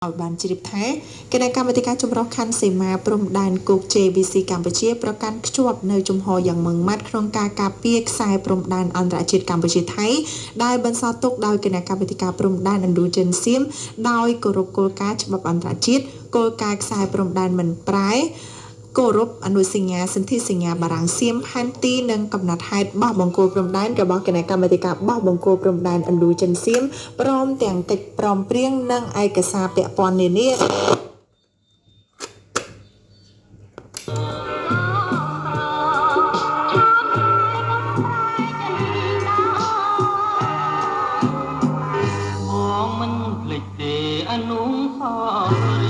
ឲ្យបានជ្រាបថាគណៈកម្មាធិការចម្រុះខណ្ឌសីមាព្រំដែនគោក JBC កម្ពុជាប្រកាន់ខ្ជាប់នៅជំហរយ៉ាងម៉ឺងម៉ាត់ក្នុងការការពារខ្សែព្រំដែនអន្តរជាតិកម្ពុជាថៃដែលបន្សល់ទុកដោយគណៈកម្មាធិការព្រំដែនឥណ្ឌូចិនសៀមដោយគោរពគោលការណ៍ច្បាប់អន្តរជាតិគោលការណ៍ខ្សែព្រំដែនមិនប្រែគោរពអនុសញ្ញាសន្ធិសញ្ញាបារាំងសៀមផែនទីនិងកំណត់ហេតុបោះបង្គោលព្រំដែនរបស់គណៈកម្មាធិការបោះបង្គោលព្រំដែនឥណ្ឌូចិនសៀមព្រមទាំងកិច្ចព្រមព្រៀងនិងឯកសារពាក់ព័ន្ធនានាបងមិនភ្លេចទេអនុស្សាវរី